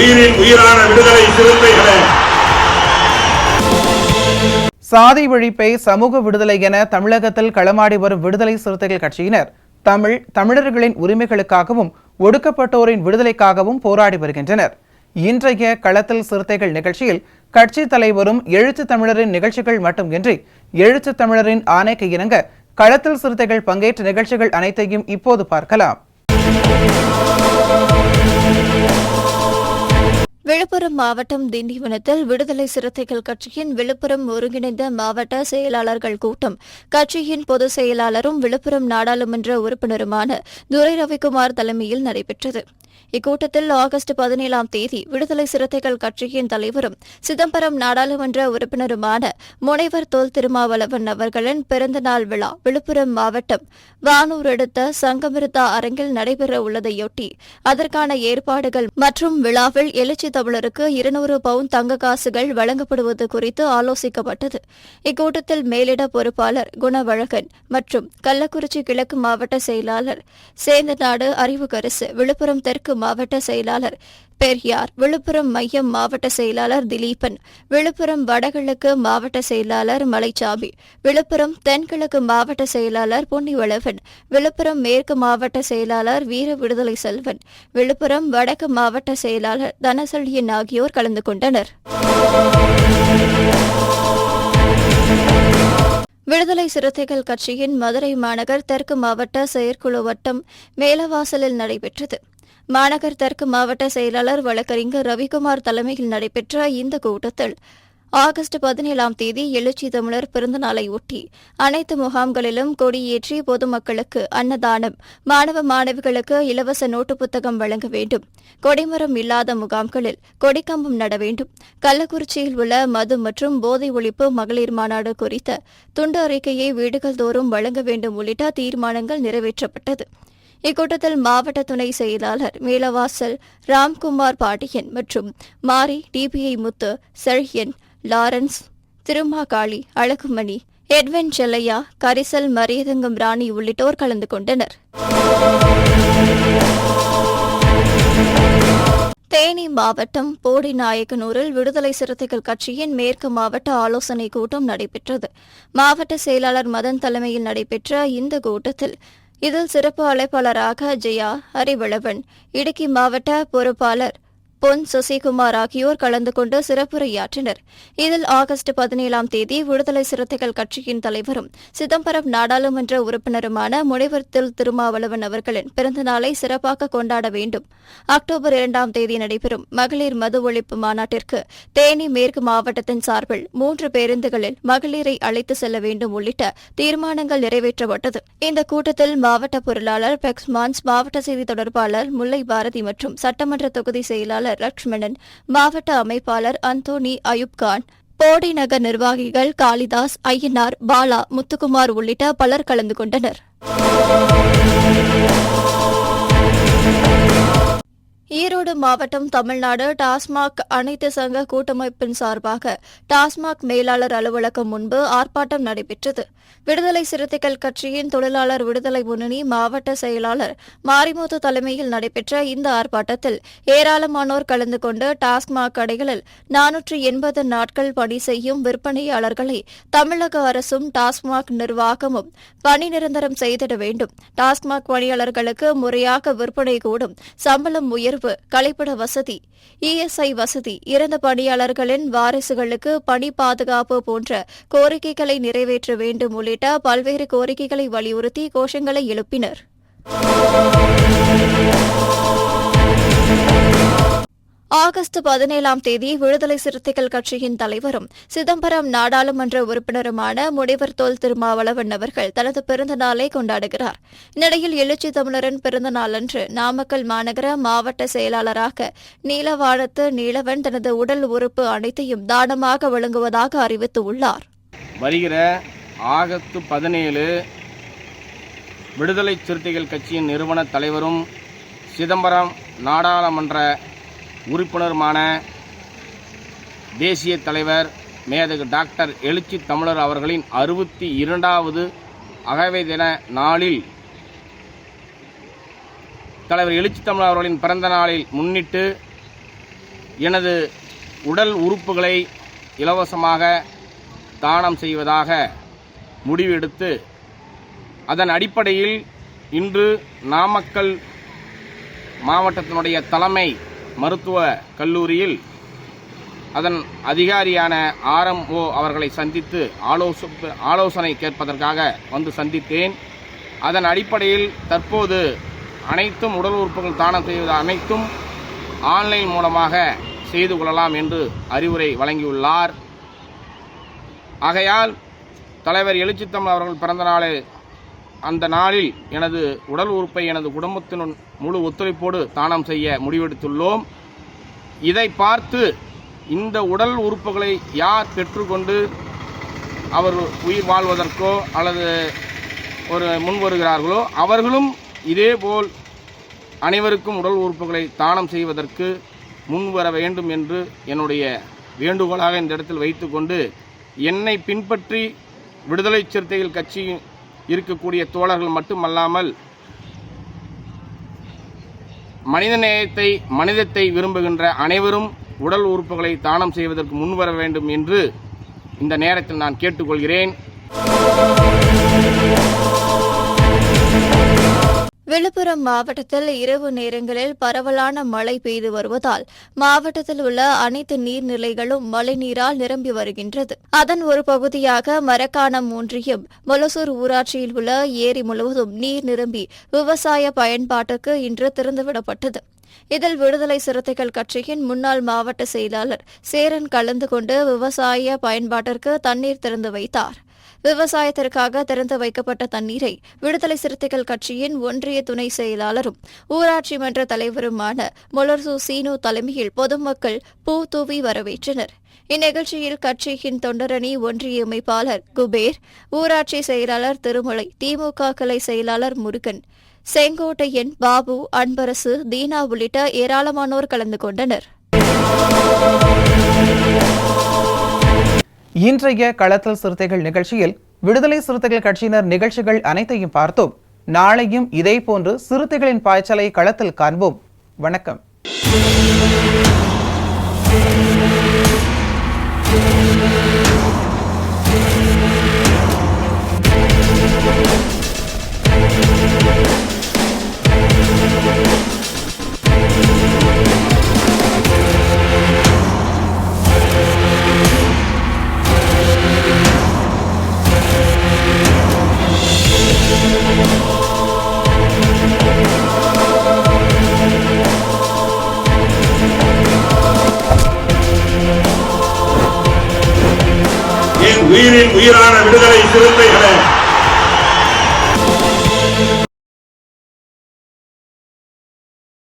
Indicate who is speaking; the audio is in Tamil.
Speaker 1: உயிரின் உயிரான விடுதலை சிறுத்தைகளே,
Speaker 2: சாதி ஒழிப்பை சமூக விடுதலை என தமிழகத்தில் களமாடி வரும் விடுதலை சிறுத்தைகள் கட்சியினர் தமிழர்களின் உரிமைகளுக்காகவும் ஒடுக்கப்பட்டோரின் விடுதலைக்காகவும் போராடி வருகின்றனர். இன்றைய களத்தில் சிறுத்தைகள் நிகழ்ச்சியில் கட்சி தலைவரும் எழுத்து தமிழரின் நிகழ்ச்சிகள் மட்டுமின்றி எழுத்து தமிழரின் ஆணைக்கு இணங்க களத்தில் சிறுத்தைகள் பங்கேற்ற நிகழ்ச்சிகள் அனைத்தையும் இப்போது பார்க்கலாம்.
Speaker 3: விழுப்புரம் மாவட்டம் திண்டிவனத்தில் விடுதலை சிறுத்தைகள் கட்சியின் விழுப்புரம் ஒருங்கிணைந்த மாவட்ட செயலாளர்கள் கூட்டம் கட்சியின் பொதுச் செயலாளரும் விழுப்புரம் நாடாளுமன்ற உறுப்பினருமான துரை ரவிக்குமார் தலைமையில் நடைபெற்றது. இக்கூட்டத்தில் ஆகஸ்ட் 17ஆம் தேதி விடுதலை சிறுத்தைகள் கட்சியின் தலைவரும் சிதம்பரம் நாடாளுமன்ற உறுப்பினருமான முனைவர் தொல் திருமாவளவன் அவர்களின் பிறந்தநாள் விழா விழுப்புரம் மாவட்டம் வானூர் அடுத்த சங்கமிருதா அரங்கில் நடைபெற உள்ளதையொட்டி அதற்கான ஏற்பாடுகள் மற்றும் விழாவில் எழுச்சி தமிழருக்கு 200 பவுண்ட் தங்க காசுகள் வழங்கப்படுவது குறித்து ஆலோசிக்கப்பட்டது. இக்கூட்டத்தில் மேலிட பொறுப்பாளர் குணவழகன் மற்றும் கள்ளக்குறிச்சி கிழக்கு மாவட்ட செயலாளர் சேந்தநாடு அறிவுக்கரசு, விழுப்புரம் தெற்கு மாவட்ட செயலாளர் பெரியார், விழுப்புரம் மையம் மாவட்ட செயலாளர் திலீபன், விழுப்புரம் வடகிழக்கு மாவட்ட செயலாளர் மலைச்சாமி, விழுப்புரம் தென்கிழக்கு மாவட்ட செயலாளர் பொன்னிவளவன், விழுப்புரம் மேற்கு மாவட்ட செயலாளர் வீர விடுதலை செல்வன், விழுப்புரம் வடக்கு மாவட்ட செயலாளர் தனசெழியன் ஆகியோர் கலந்து கொண்டனர். விடுதலை சிறுத்தைகள் கட்சியின் மதுரை மாநகர் தெற்கு மாவட்ட செயற்குழு வட்டம் மேலவாசலில் நடைபெற்றது. மாநகர் தெற்கு மாவட்ட செயலாளர் வழக்கறிஞர் ரவிக்குமார் தலைமையில் நடைபெற்ற இந்த கூட்டத்தில் ஆகஸ்ட் 17ஆம் தேதி எழுச்சி தமிழர் பிறந்தநாளை ஒட்டி அனைத்து முகாம்களிலும் கொடியேற்றி பொதுமக்களுக்கு அன்னதானம், மாணவ மாணவிகளுக்கு இலவச நோட்டு புத்தகம் வழங்க வேண்டும், கொடிமரம் இல்லாத முகாம்களில் கொடிக்கம்பம் நட வேண்டும், கள்ளக்குறிச்சியில் உள்ள மது மற்றும் போதை ஒழிப்பு மகளிர் மாநாடு குறித்த துண்டு அறிக்கையை வீடுகள் தோறும் வழங்க வேண்டும் உள்ளிட்ட தீர்மானங்கள் நிறைவேற்றப்பட்டது. இக்கூட்டத்தில் மாவட்ட துணை செயலாளர் மேலவாசல் ராம்குமார் பாண்டியன் மற்றும் மாரி, டிபிஐ முத்து, செழியன், லாரன்ஸ், திருமாகாளி, அழகுமணி, எட்வின் செல்லையா, கரிசல், மரியதங்கம் ராணி உள்ளிட்டோர் கலந்து கொண்டனர். தேனி மாவட்டம் போடிநாயக்கனூரில் விடுதலை சிறுத்தைகள் கட்சியின் மேற்கு மாவட்ட ஆலோசனைக் கூட்டம் நடைபெற்றது. மாவட்ட செயலாளர் மதன் தலைமையில் நடைபெற்ற இந்த கூட்டத்தில் இதில் சிறப்பு அழைப்பாளராக ஜெயா, அறிவளவன், இடுக்கி மாவட்ட பொறுப்பாளர் பொன் சசிகுமார் ஆகியோர் கலந்து கொண்டு சிறப்புரையாற்றினர். இதில் ஆகஸ்ட் 17ஆம் தேதி விடுதலை சிறுத்தைகள் கட்சியின் தலைவரும் சிதம்பரம் நாடாளுமன்ற உறுப்பினருமான முனைவர் தொல் திருமாவளவன் அவர்களின் பிறந்தநாளை சிறப்பாக கொண்டாட வேண்டும், அக்டோபர் 2ஆம் தேதி நடைபெறும் மகளிர் மது ஒழிப்பு மாநாட்டிற்கு தேனி மேற்கு மாவட்டத்தின் சார்பில் 3 பேருந்துகளில் மகளிரை அழைத்து செல்ல வேண்டும் உள்ளிட்ட தீர்மானங்கள் நிறைவேற்றப்பட்டது. இந்த கூட்டத்தில் மாவட்ட பொருளாளர் பெக்ஸ்மான்ஸ், மாவட்ட செய்தி தொடர்பாளர் முல்லை பாரதி மற்றும் சட்டமன்ற தொகுதி செயலாளர் லட்சுமணன், மாவட்ட அமைப்பாளர் அந்தோனி அயூப்கான், போடி நகர் நிர்வாகிகள் காளிதாஸ், ஐயனார், பாலா, முத்துக்குமார் உள்ளிட்ட பலர் கலந்து கொண்டனர். ஈரோடு மாவட்டம் தமிழ்நாடு டாஸ்மாக் அனைத்து சங்க கூட்டமைப்பின் சார்பாக டாஸ்மாக் மேலாளர் அலுவலகம் முன்பு ஆர்ப்பாட்டம் நடைபெற்றது. விடுதலை சிறுத்தைகள் கட்சியின் தொழிலாளர் விடுதலை முன்னணி மாவட்ட செயலாளர் மாரிமுத்து தலைமையில் நடைபெற்ற இந்த ஆர்ப்பாட்டத்தில் ஏராளமானோர் கலந்து கொண்டு டாஸ்மாக் கடைகளில் 480 நாட்கள் பணி செய்யும் விற்பனையாளர்களை தமிழக அரசும் டாஸ்மாக் நிர்வாகமும் பணி நிரந்தரம் செய்திட வேண்டும், டாஸ்மாக் பணியாளர்களுக்கு முறையாக விற்பனை கூடும், சம்பளம் உயர்வு, கழிப்பிட வசதி, இஎஸ்ஐ வசதி, இறந்த பணியாளர்களின் வாரிசுகளுக்கு பணி பாதுகாப்பு போன்ற கோரிக்கைகளை நிறைவேற்ற வேண்டும் உள்ளிட்ட பல்வேறு கோரிக்கைகளை வலியுறுத்தி கோஷங்களை எழுப்பினர். ஆகஸ்ட் 17ஆம் தேதி விடுதலை சிறுத்தைகள் கட்சியின் தலைவரும் சிதம்பரம் நாடாளுமன்ற உறுப்பினருமான முனைவர் தொல் திருமாவளவன் அவர்கள் தனது பிறந்த நாளை கொண்டாடுகிறார். இந்நிலையில் எழுச்சி தமிழரின் பிறந்த நாளன்று நாமக்கல் மாநகர மாவட்ட செயலாளராக நீலவானத்து நீலவன் தனது உடல் உறுப்பு அனைத்தையும் தானமாக வழங்குவதாக அறிவித்துள்ளார்.
Speaker 4: வருகிற ஆகஸ்ட் 17 விடுதலை சிறுத்தைகள் கட்சியின் நிறுவன தலைவரும் சிதம்பரம் நாடாளுமன்ற உறுப்பினருமான தேசிய தலைவர் மேதகு டாக்டர் எழுச்சி தமிழர் அவர்களின் 62வது அகவை தின நாளில் தலைவர் எழுச்சி தமிழர் அவர்களின் பிறந்த நாளில் முன்னிட்டு எனது உடல் உறுப்புகளை இலவசமாக தானம் செய்வதாக முடிவெடுத்து அதன் அடிப்படையில் இன்று நாமக்கல் மாவட்டத்தினுடைய தலைமை மருத்துவ கல்லூரியில் அதன் அதிகாரியான RMO அவர்களை சந்தித்து ஆலோசனை கேட்பதற்காக வந்து சந்தித்தேன். அதன் அடிப்படையில் தற்போது அனைத்தும் உடல் உறுப்புகள் தானம் செய்வது அனைத்தும் ஆன்லைன் மூலமாக செய்து கொள்ளலாம் என்று அறிவுரை வழங்கியுள்ளார். ஆகையால் தலைவர் எழுச்சித்தமிழ் அவர்கள் பிறந்த நாள் அந்த நாளில் எனது உடல் உறுப்பை எனது குடும்பத்தின் முழு ஒத்துழைப்போடு தானம் செய்ய முடிவெடுத்துள்ளோம். இதை பார்த்து இந்த உடல் உறுப்புகளை யார் பெற்றுக்கொண்டு அவர் உயிர் வாழ்வதற்கோ அல்லது முன் வருகிறார்களோ அவர்களும் இதேபோல் அனைவருக்கும் உடல் உறுப்புகளை தானம் செய்வதற்கு முன்வர வேண்டும் என்று என்னுடைய வேண்டுகோளாக இந்த இடத்தில் வைத்துக்கொண்டு என்னை பின்பற்றி விடுதலை சிறுத்தைகள் கட்சி இருக்கக்கூடிய தோழர்கள் மட்டுமல்லாமல் மனிதத்தை விரும்புகின்ற அனைவரும் உடல் உறுப்புகளை தானம் செய்வதற்கு முன்வர வேண்டும் என்று இந்த நேரத்தில் நான் கேட்டுக்கொள்கிறேன்.
Speaker 3: விழுப்புரம் மாவட்டத்தில் இரவு நேரங்களில் பரவலான மழை பெய்து வருவதால் மாவட்டத்தில் உள்ள அனைத்து நீர்நிலைகளும் மழைநீரால் நிரம்பி வருகின்றது. அதன் ஒரு பகுதியாக மரக்காணம் ஒன்றியம் மொலசூர் ஊராட்சியில் உள்ள ஏரி முழுவதும் நீர் நிரம்பி விவசாய பயன்பாட்டுக்கு இன்று திறந்துவிடப்பட்டது. இதில் விடுதலை சிறுத்தைகள் கட்சியின் முன்னாள் மாவட்ட செயலாளர் சேரன் கலந்து கொண்டு விவசாய பயன்பாட்டிற்கு தண்ணீர் திறந்து வைத்தார். விவசாயத்திற்காக திறந்து வைக்கப்பட்ட தண்ணீரை விடுதலை சிறுத்தைகள் கட்சியின் ஒன்றிய துணை செயலாளரும் ஊராட்சி மன்ற தலைவருமான மொலர்சு சீனு தலைமையில் பொதுமக்கள் பூ தூவி வரவேற்றனர். இந்நிகழ்ச்சியில் கட்சியின் தொண்டரணி ஒன்றிய அமைப்பாளர் குபேர், ஊராட்சி செயலாளர் திருமலை, திமுக கிளை செயலாளர் முருகன், செங்கோட்டையன், பாபு, அன்பரசு, தீனா உள்ளிட்ட ஏராளமானோர் கலந்து கொண்டனர்.
Speaker 2: இன்றைய களத்தல் சிறுத்தைகள் நிகழ்ச்சியில் விடுதலை சிறுத்தைகள் கட்சியினர் நிகழ்ச்சிகள் அனைத்தையும் பார்த்தோம். நாளையும் இதேபோன்று சிறுத்தைகளின் பாய்ச்சலை களத்தில் காண்போம். வணக்கம்.
Speaker 1: உயிரின் உயிரான விடுதலை சிறுத்தைகளே,